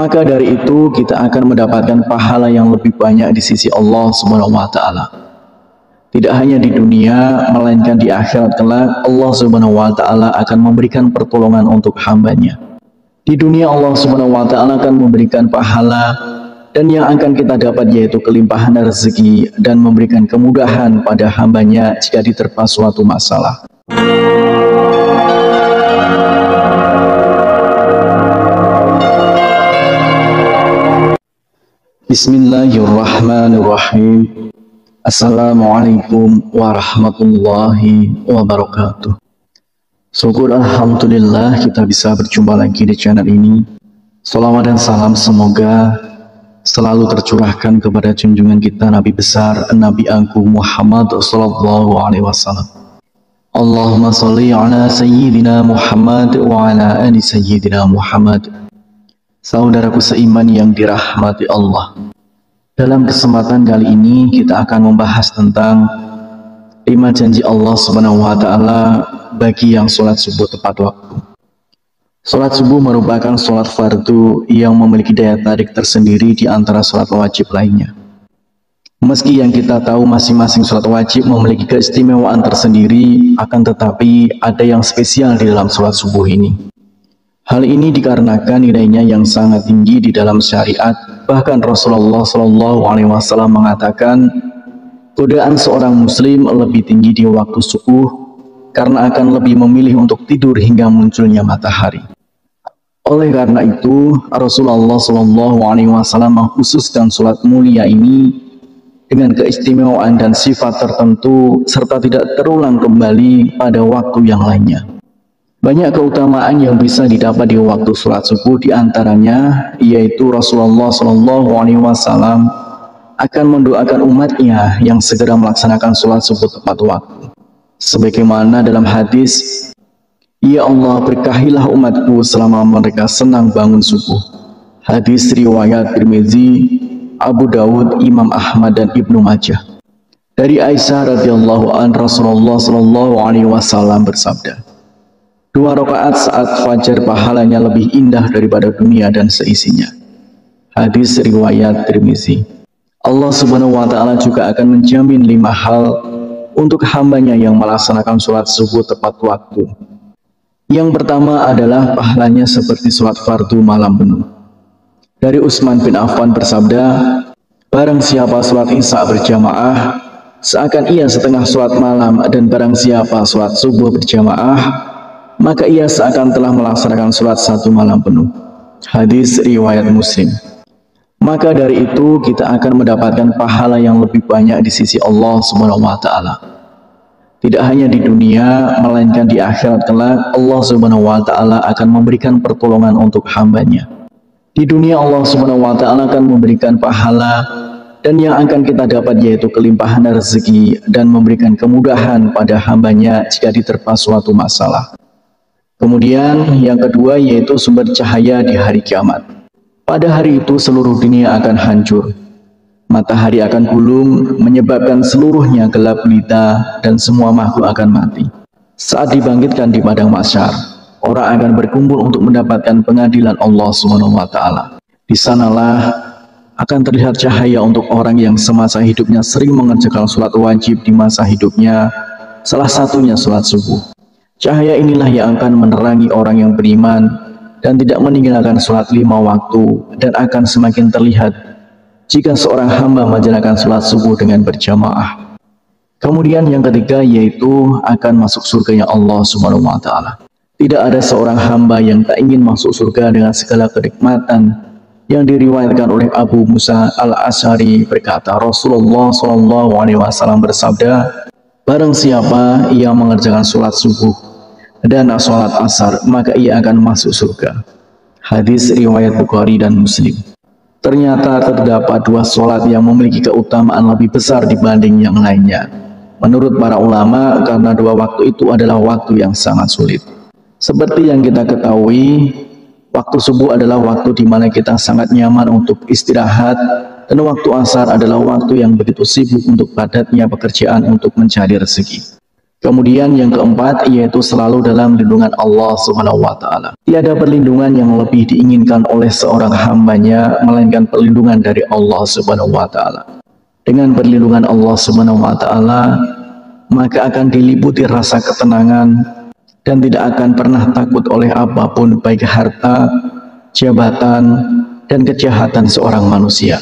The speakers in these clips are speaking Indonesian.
maka dari itu kita akan mendapatkan pahala yang lebih banyak di sisi Allah Subhanahu wa taala. Tidak hanya di dunia, melainkan di akhirat kelak Allah Subhanahu wa taala akan memberikan pertolongan untuk hambanya. Di dunia Allah Subhanahu wa taala akan memberikan pahala, dan yang akan kita dapat yaitu kelimpahan rezeki dan memberikan kemudahan pada hambanya jika diterpa suatu masalah. Bismillahirrahmanirrahim. Assalamualaikum warahmatullahi wabarakatuh. Syukur alhamdulillah kita bisa berjumpa lagi di channel ini. Salawat dan salam semoga selalu tercurahkan kepada junjungan kita Nabi besar Nabi Agung Muhammad sallallahu alaihi wasallam. Allahumma sholli ala sayyidina Muhammad wa ala ali sayyidina Muhammad. Saudaraku seiman yang dirahmati Allah, dalam kesempatan kali ini kita akan membahas tentang 5 janji Allah Subhanahu wa taala bagi yang sholat subuh tepat waktu. Sholat subuh merupakan sholat fardu yang memiliki daya tarik tersendiri di antara sholat wajib lainnya. Meski yang kita tahu masing-masing sholat wajib memiliki keistimewaan tersendiri, akan tetapi ada yang spesial di dalam sholat subuh ini. Hal ini dikarenakan nilainya yang sangat tinggi di dalam syariat. Bahkan Rasulullah Shallallahu Alaihi Wasallam mengatakan, godaan seorang muslim lebih tinggi di waktu subuh karena akan lebih memilih untuk tidur hingga munculnya matahari. Oleh karena itu, Rasulullah Shallallahu Alaihi Wasallam mengkhususkan sholat mulia ini dengan keistimewaan dan sifat tertentu serta tidak terulang kembali pada waktu yang lainnya. Banyak keutamaan yang bisa didapat di waktu sholat subuh, diantaranya yaitu Rasulullah Shallallahu Alaihi Wasallam akan mendoakan umatnya yang segera melaksanakan sholat subuh tepat waktu. Sebagaimana dalam hadis, "Ya Allah, berkahilah umatku selama mereka senang bangun subuh." Hadis riwayat Tirmizi, Abu Dawud, Imam Ahmad dan Ibnu Majah. Dari Aisyah radhiyallahu anha, Rasulullah Shallallahu Alaihi Wasallam bersabda, 2 rakaat saat fajar pahalanya lebih indah daripada dunia dan seisinya. Hadis riwayat Tirmizi. Allah Subhanahu wa taala juga akan menjamin 5 hal untuk hambanya yang melaksanakan sholat subuh tepat waktu. Yang pertama adalah pahalanya seperti sholat fardu malam penuh. Dari Utsman bin Affan bersabda, barang siapa sholat isya berjamaah, seakan ia setengah sholat malam, dan barang siapa sholat subuh berjamaah, maka ia seakan telah melaksanakan sholat 1 malam penuh. Hadis riwayat Muslim. Maka dari itu kita akan mendapatkan pahala yang lebih banyak di sisi Allah Subhanahu wa taala. Tidak hanya di dunia, melainkan di akhirat kelak Allah Subhanahu wa taala akan memberikan pertolongan untuk hambanya. Di dunia Allah Subhanahu wa taala akan memberikan pahala, dan yang akan kita dapat yaitu kelimpahan rezeki dan memberikan kemudahan pada hambanya jika diterpa suatu masalah. Kemudian yang kedua yaitu sumber cahaya di hari kiamat. Pada hari itu seluruh dunia akan hancur. Matahari akan gulung menyebabkan seluruhnya gelap gulita dan semua makhluk akan mati. Saat dibangkitkan di padang mahsyar, orang akan berkumpul untuk mendapatkan pengadilan Allah Subhanahu wa taala. Di sanalah akan terlihat cahaya untuk orang yang semasa hidupnya sering mengerjakan sholat wajib di masa hidupnya, salah satunya sholat subuh. Cahaya inilah yang akan menerangi orang yang beriman dan tidak meninggalkan sholat 5 waktu, dan akan semakin terlihat jika seorang hamba menjalankan sholat subuh dengan berjamaah. Kemudian yang ketiga yaitu akan masuk surganya Allah Subhanahu wa taala. Tidak ada seorang hamba yang tak ingin masuk surga dengan segala kenikmatan. Yang diriwayatkan oleh Abu Musa al-Asy'ari berkata, Rasulullah Shallallahu Alaihi Wasallam bersabda, barang siapa ia mengerjakan sholat subuh dan sholat asar, maka ia akan masuk surga. Hadis riwayat Bukhari dan Muslim. Ternyata terdapat 2 sholat yang memiliki keutamaan lebih besar dibanding yang lainnya. Menurut para ulama, karena 2 waktu itu adalah waktu yang sangat sulit. Seperti yang kita ketahui, waktu subuh adalah waktu di mana kita sangat nyaman untuk istirahat, dan waktu asar adalah waktu yang begitu sibuk untuk padatnya pekerjaan untuk mencari rezeki. Kemudian yang keempat yaitu selalu dalam lindungan Allah Subhanahu wa taala. Tiada perlindungan yang lebih diinginkan oleh seorang hambanya melainkan perlindungan dari Allah Subhanahu wa taala. Dengan perlindungan Allah Subhanahu wa taala, maka akan diliputi rasa ketenangan dan tidak akan pernah takut oleh apapun, baik harta, jabatan, dan kejahatan seorang manusia.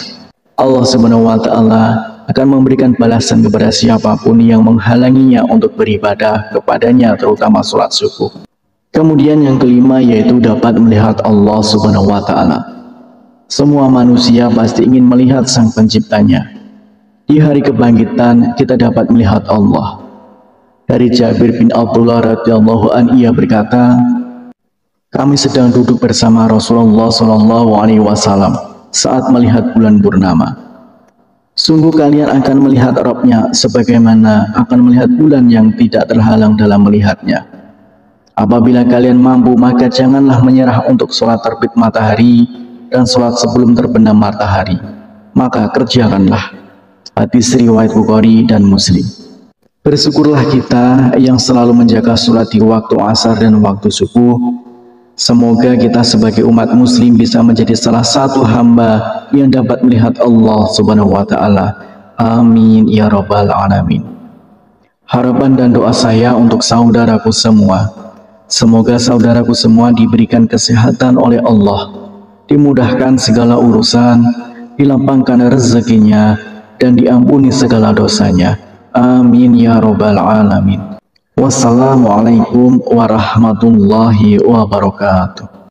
Allah Subhanahu wa taala akan memberikan balasan kepada siapapun yang menghalanginya untuk beribadah kepadanya, terutama sholat subuh. Kemudian yang kelima yaitu dapat melihat Allah Subhanahu wa taala. Semua manusia pasti ingin melihat Sang Penciptanya. Di hari kebangkitan kita dapat melihat Allah. Dari Jabir bin Abdullah radhiyallahu anhu, ia berkata, kami sedang duduk bersama Rasulullah SAW saat melihat bulan purnama. Sungguh kalian akan melihat Rabb-nya sebagaimana akan melihat bulan yang tidak terhalang dalam melihatnya. Apabila kalian mampu, maka janganlah menyerah untuk sholat terbit matahari dan sholat sebelum terbenam matahari. Maka kerjakanlah. Hadis riwayat Bukhari dan Muslim. Bersyukurlah kita yang selalu menjaga sholat di waktu asar dan waktu subuh. Semoga kita sebagai umat muslim bisa menjadi salah satu hamba yang dapat melihat Allah Subhanahu wa taala. Amin ya rabbal alamin. Harapan dan doa saya untuk saudaraku semua, semoga saudaraku semua diberikan kesehatan oleh Allah, dimudahkan segala urusan, dilapangkan rezekinya, dan diampuni segala dosanya. Amin ya rabbal alamin. Wassalamualaikum warahmatullahi wabarakatuh.